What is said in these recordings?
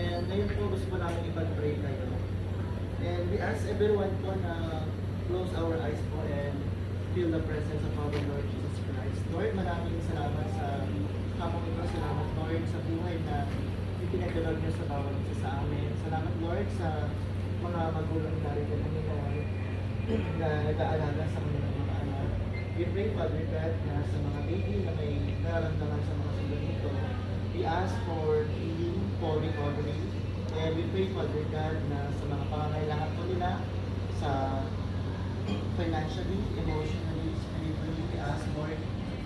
And ngayon po gusto po namin ipag-pray kayo. And we ask everyone po na close our eyes po and feel the presence of our Lord Jesus Christ. Lord, maraming salamat sa kamong ito. Salamat, Lord, sa buhay na ipinagdalog niyo sa bawat isa sa amin. Salamat, Lord, sa mga magulang na rin na nag-aalaga sa kanilang mga anak. We pray, Father God, na sa mga baby na may nararamdaman sa mga sundo nito, we ask for healing, for recovery, and we pray, Father God, na sa mga pangangailangan po nila, sa financially, emotionally, spiritually, we ask, Lord,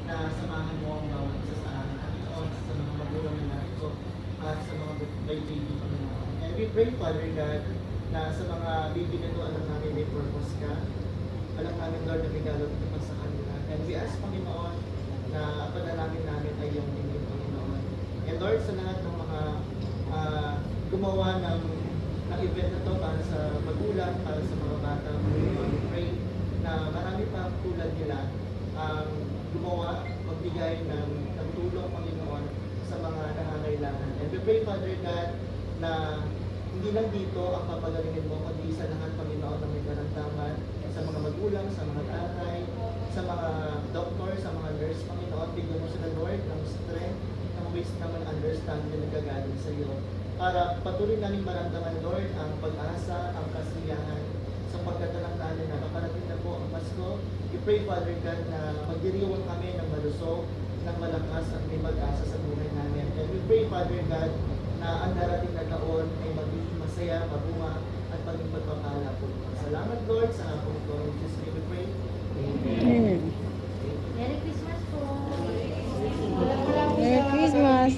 na samahan mo ang bawat isa sa amin, Panginoon, sa mga magulang na narito, at sa mga baby, Panginoon. And we pray, Father God, na sa mga baby na ito, alam namin may purpose ka. Alam namin, Lord, na may gagawin ka pa sa kanila. And we ask, Panginoon, na panalangin namin ay iyong ningin, Panginoon. And Lord, sa lahat ng mga gumawa ng event na ito para sa magulang, para sa mga bata, Panginoon, we pray na marami pa tulad nila ang gumawa, magbigay ng tulong, Panginoon, sa mga nangangailangan. And we pray, Father God, na hindi lang dito ang papagalingin mo, kundi sa lahat, Panginoon, na may karamdaman, sa mga magulang, sa mga tatay, sa mga doktor, sa mga nurse, Panginoon, bigyan mo sila, Lord, ng strength, ng wisdom and understanding na nagagaling sa iyo. Para patuloy namin maramdaman, Lord, ang pag-asa, ang kasiyahan, sa pagkatalang namin na kaparating na po ang Pasko. We pray, Father God, na magdiriwang kami ng malusog, ng malakas at may mag-asa sa buhay namin. And we pray, Father God, na ang darating na taon ay magiging masaya, mabunga, at maging pagpapala po. Salamat, Lord, sa hapong ito. In Jesus' name we pray. Amen. Merry Christmas po! Merry Christmas!